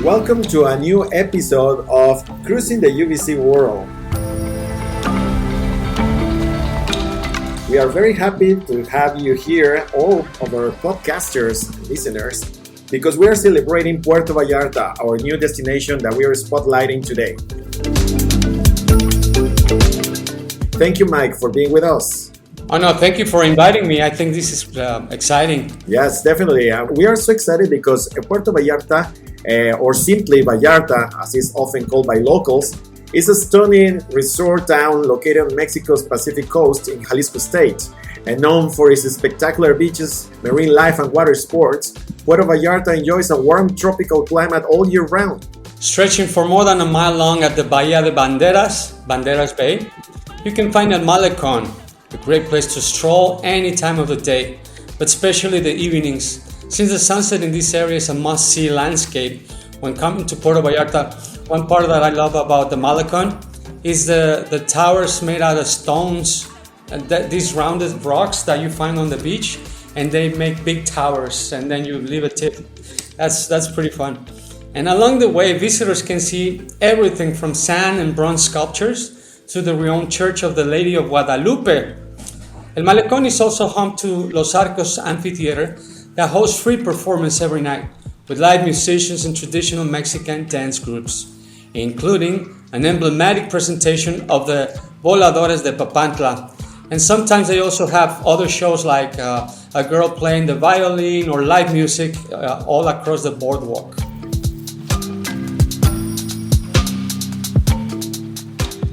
Welcome to a new episode of Cruising the UBC World. We are very happy to have you here, all of our podcasters and listeners, because we are celebrating Puerto Vallarta, our new destination that we are spotlighting today. Thank you, Mike, for being with us. Oh no, thank you for inviting me. I think this is exciting. Yes, definitely. We are so excited because Puerto Vallarta, or simply Vallarta, as it's often called by locals, is a stunning resort town located on Mexico's Pacific coast in Jalisco state. And known for its spectacular beaches, marine life, and water sports, Puerto Vallarta enjoys a warm tropical climate all year round. Stretching for more than a mile long at the Bahía de Banderas Bay, you can find a malecón, a great place to stroll any time of the day, but especially the evenings, since the sunset in this area is a must-see landscape. When coming to Puerto Vallarta, one part that I love about the malecón is the towers made out of stones, and these rounded rocks that you find on the beach, and they make big towers, and then you leave a tip. That's pretty fun. And along the way, visitors can see everything from sand and bronze sculptures to the renowned Church of the Lady of Guadalupe. El Malecón is also home to Los Arcos Amphitheater that hosts free performance every night with live musicians and traditional Mexican dance groups, including an emblematic presentation of the Voladores de Papantla. And sometimes they also have other shows like a girl playing the violin or live music all across the boardwalk.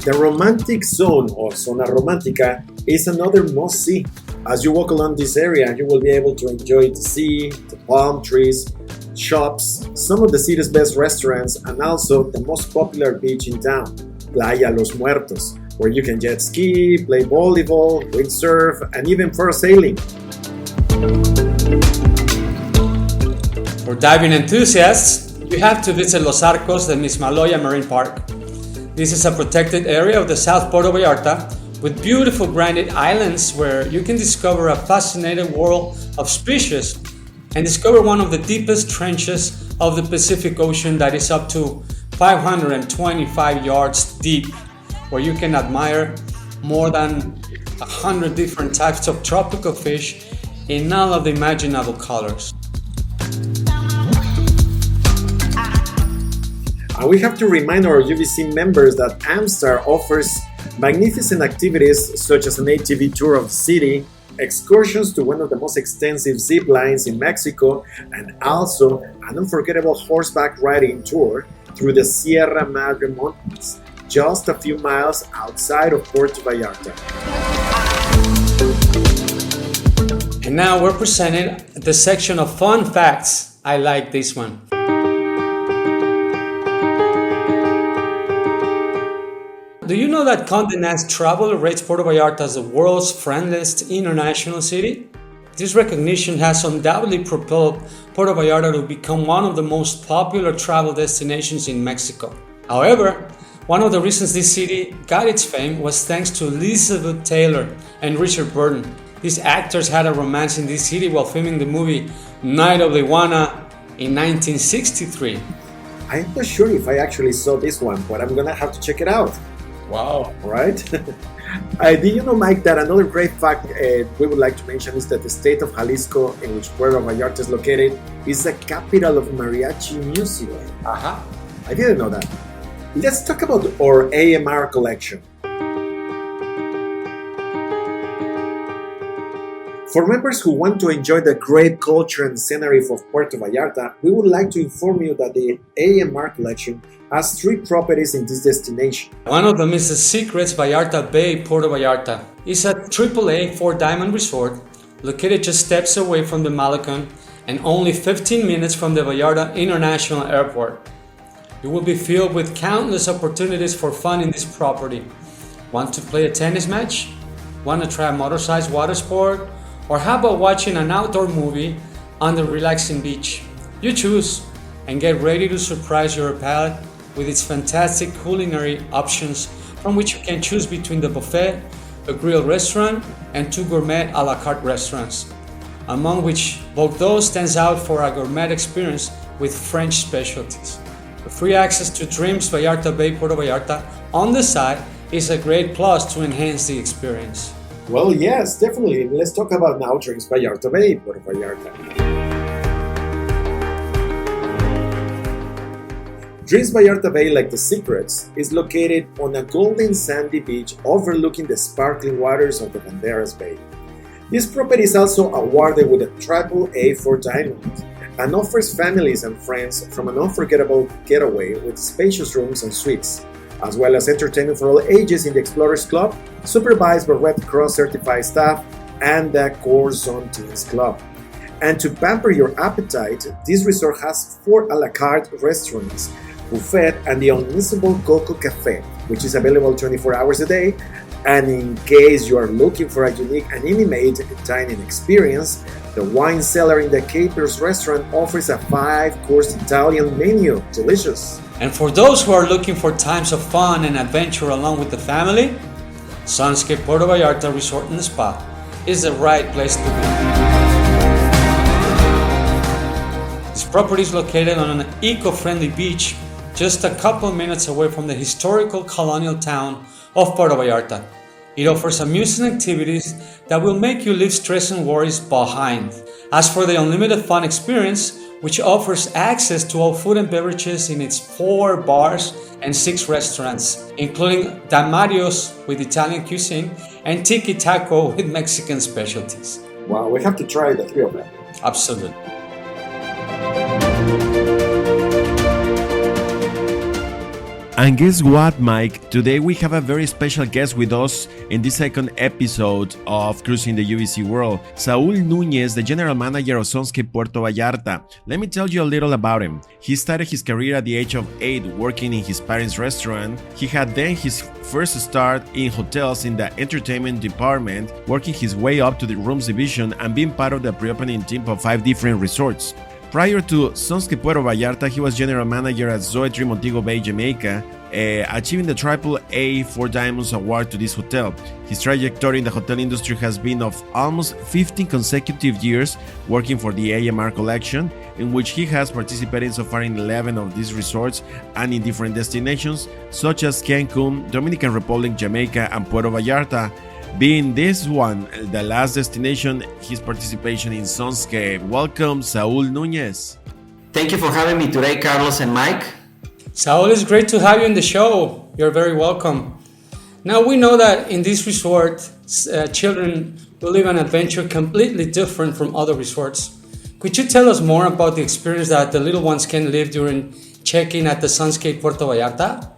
The romantic zone, or Zona Romántica, is another must-see. As you walk along this area, you will be able to enjoy the sea, the palm trees, shops, some of the city's best restaurants, and also the most popular beach in town, Playa Los Muertos, where you can jet ski, play volleyball, windsurf, and even parasailing. For diving enthusiasts, you have to visit Los Arcos de Mismaloya Marine Park. This is a protected area of the South Puerto Vallarta with beautiful granite islands where you can discover a fascinating world of species and discover one of the deepest trenches of the Pacific Ocean that is up to 525 yards deep, where you can admire more than 100 different types of tropical fish in all of the imaginable colors. And we have to remind our UBC members that Amstar offers magnificent activities such as an ATV tour of the city, excursions to one of the most extensive zip lines in Mexico, and also an unforgettable horseback riding tour through the Sierra Madre Mountains, just a few miles outside of Puerto Vallarta. And now we're presenting the section of fun facts. I like this one. Do you know that Condé Nast Traveler rates Puerto Vallarta as the world's friendliest international city? This recognition has undoubtedly propelled Puerto Vallarta to become one of the most popular travel destinations in Mexico. However, one of the reasons this city got its fame was thanks to Elizabeth Taylor and Richard Burton. These actors had a romance in this city while filming the movie Night of the Iguana in 1963. I'm not sure if I actually saw this one, but I'm gonna have to check it out. Wow. Right? Did you know, Mike, that another great fact we would like to mention is that the state of Jalisco, in which Puerto Vallarta is located, is the capital of mariachi music. Uh-huh. I didn't know that. Let's talk about our AMR collection. For members who want to enjoy the great culture and scenery of Puerto Vallarta, we would like to inform you that the AMR collection has 3 properties in this destination. One of them is the Secrets Vallarta Bay, Puerto Vallarta. It's a AAA 4-diamond resort located just steps away from the Malecón and only 15 minutes from the Vallarta International Airport. It will be filled with countless opportunities for fun in this property. Want to play a tennis match? Want to try a motorized water sport? Or how about watching an outdoor movie on the relaxing beach? You choose and get ready to surprise your palate with its fantastic culinary options, from which you can choose between the buffet, a grill restaurant, and 2 gourmet a la carte restaurants, among which Bordeaux stands out for a gourmet experience with French specialties. Free access to Dreams Vallarta Bay, Puerto Vallarta on the side is a great plus to enhance the experience. Well, yes, definitely. Let's talk about now Dreams Vallarta Bay, Puerto Vallarta. Dreams Vallarta Bay, like the Secrets, is located on a golden sandy beach overlooking the sparkling waters of the Banderas Bay. This property is also awarded with a AAA for Diamond and offers families and friends from an unforgettable getaway with spacious rooms and suites, as well as entertainment for all ages in the Explorers Club, supervised by Red Cross certified staff, and the Core Zone Teens Club. And to pamper your appetite, this resort has 4 a la carte restaurants, buffet, and the unmissable Coco Cafe, which is available 24 hours a day. And in case you are looking for a unique and intimate dining experience, the wine cellar in the Capers restaurant offers a 5-course Italian menu. Delicious! And for those who are looking for times of fun and adventure along with the family, Sunscape Puerto Vallarta Resort and Spa is the right place to be. This property is located on an eco-friendly beach just a couple minutes away from the historical colonial town of Puerto Vallarta. It offers amusing activities that will make you leave stress and worries behind. As for the unlimited fun experience, which offers access to all food and beverages in its 4 bars and 6 restaurants, including Damario's with Italian cuisine and Tiki Taco with Mexican specialties. Wow, we have to try the 3 of them. Absolutely. And guess what, Mike? Today we have a very special guest with us in this second episode of Cruising the UVC World, Saul Núñez, the general manager of Sunscape Puerto Vallarta. Let me tell you a little about him. He started his career at the age of 8 working in his parents' restaurant. He had then his first start in hotels in the entertainment department, working his way up to the rooms division and being part of the pre-opening team of 5 different resorts. Prior to Sunscape Puerto Vallarta, he was general manager at Zoetree Montego Bay, Jamaica, achieving the AAA 4 Diamonds award to this hotel. His trajectory in the hotel industry has been of almost 15 consecutive years working for the AMR collection, in which he has participated so far in 11 of these resorts and in different destinations such as Cancun, Dominican Republic, Jamaica, and Puerto Vallarta. Being this one the last destination, his participation in Sunscape. Welcome, Saul Núñez. Thank you for having me today, Carlos and Mike. Saul, it's great to have you in the show. You're very welcome. Now we know that in this resort, children will live an adventure completely different from other resorts. Could you tell us more about the experience that the little ones can live during check-in at the Sunscape Puerto Vallarta?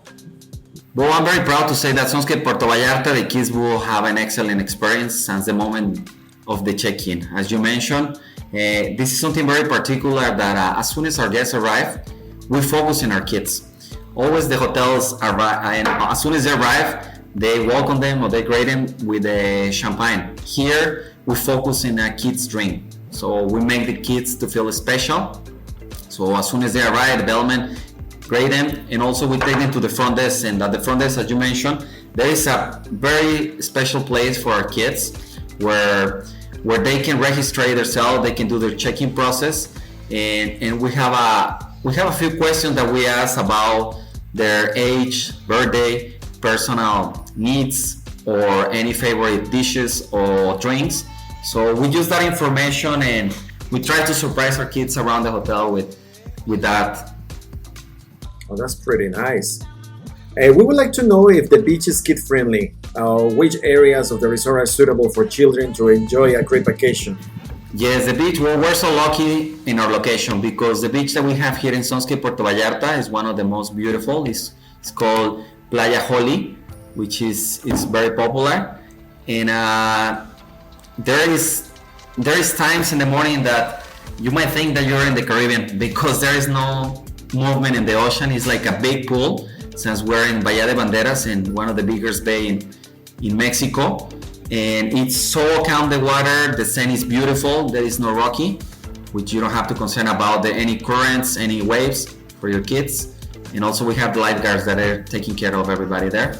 Well, I'm very proud to say that Sunscape Puerto Vallarta, the kids will have an excellent experience since the moment of the check-in. As you mentioned, this is something very particular that as soon as our guests arrive, we focus on our kids. Always the hotels arrive, and as soon as they arrive, they welcome them or they greet them with a champagne. Here, we focus on a kids' drink. So we make the kids to feel special. So as soon as they arrive, the bellman greet them, and also we take them to the front desk. And at the front desk, as you mentioned, there is a very special place for our kids where they can register themselves, they can do their check-in process, and we have a few questions that we ask about their age, birthday, personal needs, or any favorite dishes or drinks. So we use that information and we try to surprise our kids around the hotel with that. Oh, that's pretty nice. We would like to know if the beach is kid-friendly. Which areas of the resort are suitable for children to enjoy a great vacation? Yes, the beach, well, we're so lucky in our location because the beach that we have here in Sunscape Puerto Vallarta is one of the most beautiful. It's called Playa Holly, which is very popular. And there is times in the morning that you might think that you're in the Caribbean because there is no movement in the ocean. It's like a big pool since we're in Bahía de Banderas in one of the biggest bay in Mexico, and it's so calm, the water, the sand is beautiful, there is no rocky, which you don't have to concern about any currents, any waves for your kids. And also we have the lifeguards that are taking care of everybody there.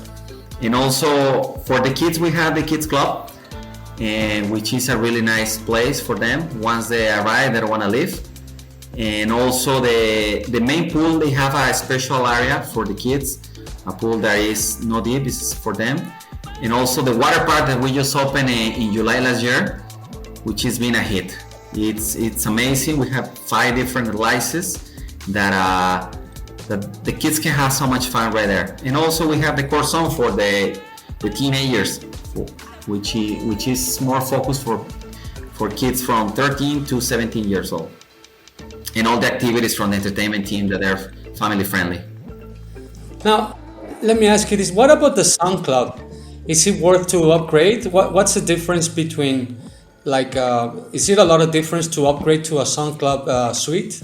And also for the kids, we have the kids club, and which is a really nice place for them. Once they arrive, they don't want to leave. And also the main pool, they have a special area for the kids, a pool that is no deep, is for them. And also the water park that we just opened in July last year, which has been a hit. It's amazing. We have 5 different licenses that the kids can have so much fun right there. And also we have the core zone for the teenagers, which is more focused for kids from 13 to 17 years old. And all the activities from the entertainment team that are family friendly. Now, let me ask you this: what about the Sound Club? Is it worth to upgrade? What's the difference between, is it a lot of difference to upgrade to a Sound Club suite?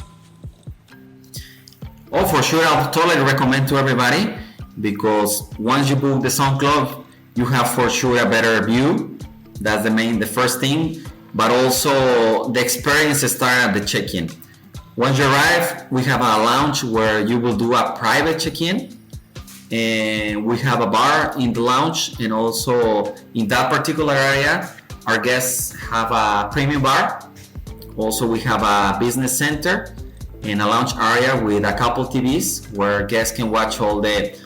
Oh, for sure, I'll totally recommend to everybody, because once you book the Sound Club, you have for sure a better view. That's the first thing. But also the experience starts at the check-in. Once you arrive, we have a lounge where you will do a private check-in, and we have a bar in the lounge, and also in that particular area, our guests have a premium bar. Also, we have a business center and a lounge area with a couple TVs where guests can watch all the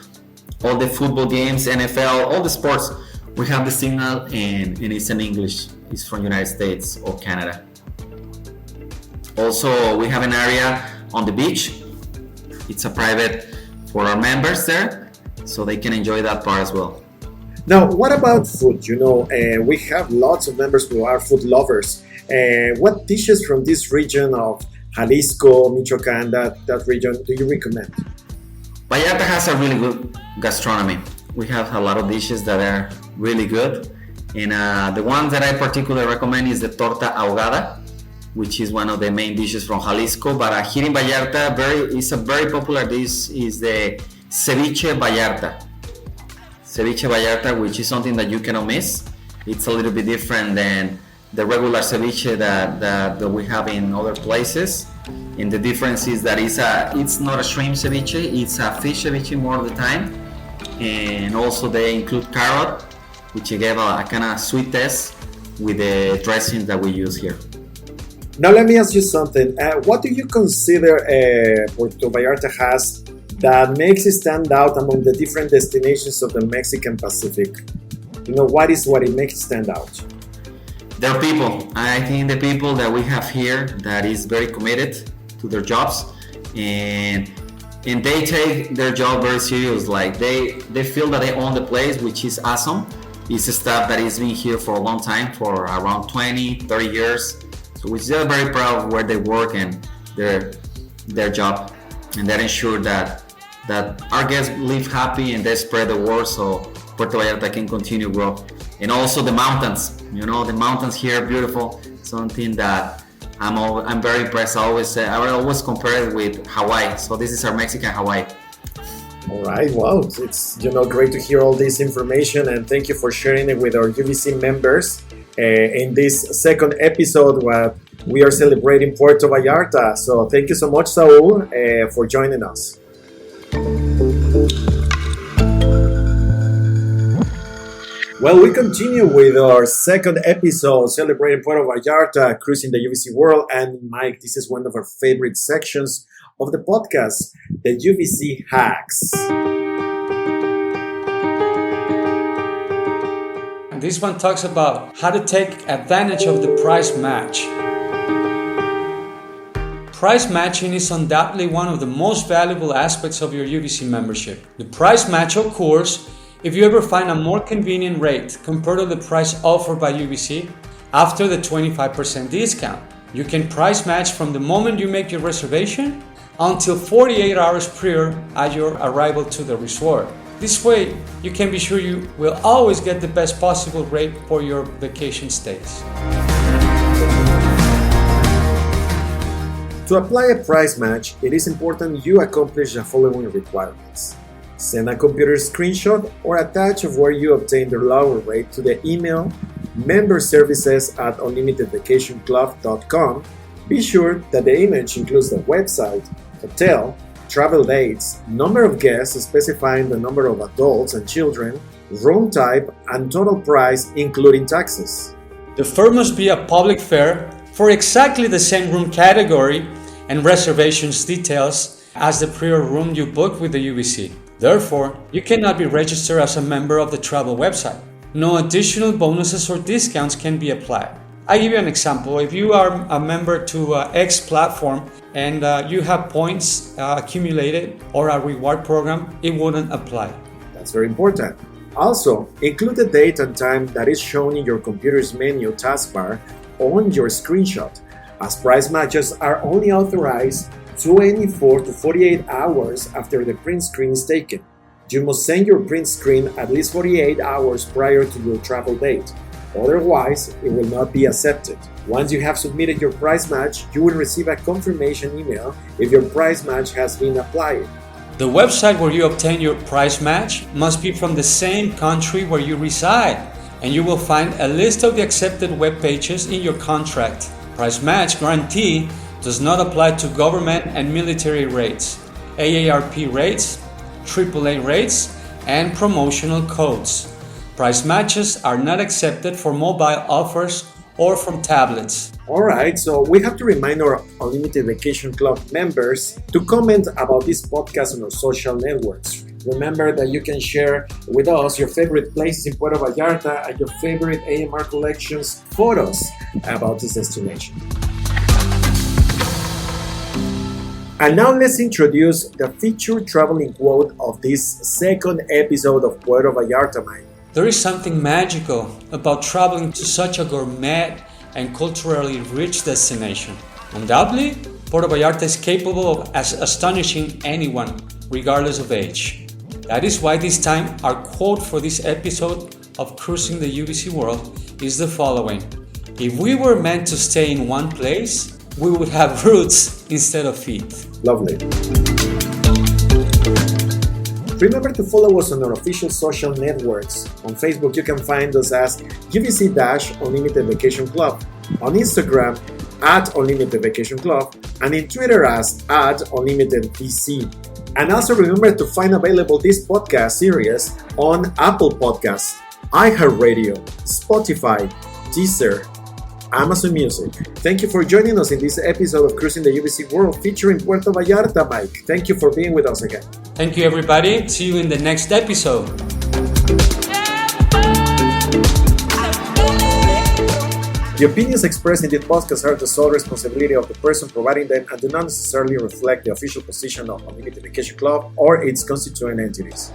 football games, NFL, all the sports. We have the signal, and it's in English. It's from United States or Canada. Also, we have an area on the beach. It's a private for our members there, so they can enjoy that part as well. Now, what about food? We have lots of members who are food lovers. What dishes from this region of Jalisco, Michoacán, that region, do you recommend? Vallarta has a really good gastronomy. We have a lot of dishes that are really good. And the one that I particularly recommend is the torta ahogada, which is one of the main dishes from Jalisco. But here in Vallarta, it's a very popular dish, is the ceviche Vallarta. Ceviche Vallarta, which is something that you cannot miss. It's a little bit different than the regular ceviche that we have in other places. And the difference is that it's not a shrimp ceviche, it's a fish ceviche more of the time. And also they include carrot, which gave a kind of sweet taste with the dressing that we use here. Now let me ask you something. What do you consider Puerto Vallarta has that makes it stand out among the different destinations of the Mexican Pacific? What it makes it stand out? There are people. I think the people that we have here that is very committed to their jobs, and they take their job very serious. Like they feel that they own the place, which is awesome. It's a staff that has been here for a long time, for around 20, 30 years. So which they're very proud of where they work and their job. And that ensure that our guests live happy and they spread the word so Puerto Vallarta can continue to grow. And also the mountains. The mountains here are beautiful. Something that I'm very impressed. I always compare it with Hawaii. So this is our Mexican Hawaii. All right, wow, it's great to hear all this information, and thank you for sharing it with our UVC members in this second episode where we are celebrating Puerto Vallarta. So thank you so much, Saul, for joining us. Well, we continue with our second episode celebrating Puerto Vallarta, cruising the UVC world. And Mike, this is one of our favorite sections of the podcast, the UVC hacks. This one talks about how to take advantage of the price match. Price matching is undoubtedly one of the most valuable aspects of your UVC membership. The price match occurs if you ever find a more convenient rate compared to the price offered by UVC after the 25% discount. You can price match from the moment you make your reservation until 48 hours prior at your arrival to the resort. This way, you can be sure you will always get the best possible rate for your vacation stays. To apply a price match, it is important you accomplish the following requirements. Send a computer screenshot or attach of where you obtained the lower rate to the email memberservices@unlimitedvacationclub.com. Be sure that the image includes the website, hotel, travel dates, number of guests specifying the number of adults and children, room type, and total price including taxes. The fare must be a public fare for exactly the same room category and reservations details as the prior room you booked with the UVC. Therefore, you cannot be registered as a member of the travel website. No additional bonuses or discounts can be applied. I give you an example. If you are a member to X platform and you have points accumulated or a reward program, it wouldn't apply. That's very important. Also, include the date and time that is shown in your computer's menu taskbar on your screenshot, as price matches are only authorized 24 to 48 hours after the print screen is taken. You must send your print screen at least 48 hours prior to your travel date. Otherwise, it will not be accepted. Once you have submitted your price match, you will receive a confirmation email if your price match has been applied. The website where you obtain your price match must be from the same country where you reside, and you will find a list of the accepted web pages in your contract. Price match guarantee does not apply to government and military rates, AARP rates, AAA rates, and promotional codes. Price matches are not accepted for mobile offers or from tablets. Alright, so we have to remind our Unlimited Vacation Club members to comment about this podcast on our social networks. Remember that you can share with us your favorite places in Puerto Vallarta and your favorite AMR Collections photos about this destination. And now let's introduce the featured traveling quote of this second episode of Puerto Vallarta, Mike. There is something magical about traveling to such a gourmet and culturally rich destination. Undoubtedly, Puerto Vallarta is capable of astonishing anyone, regardless of age. That is why this time our quote for this episode of Cruising the UVC World is the following: if we were meant to stay in one place, we would have roots instead of feet. Lovely. Remember to follow us on our official social networks. On Facebook, you can find us as UVC-Unlimited Vacation Club. On Instagram, @Unlimited Vacation Club. And in Twitter as @UnlimitedVC. And also remember to find available this podcast series on Apple Podcasts, iHeartRadio, Spotify, Deezer, Amazon Music. Thank you for joining us in this episode of Cruising the UVC World featuring Puerto Vallarta, Mike. Thank you for being with us again. Thank you, everybody. See you in the next episode. The opinions expressed in this podcast are the sole responsibility of the person providing them and do not necessarily reflect the official position of Unlimited Vacation Club or its constituent entities.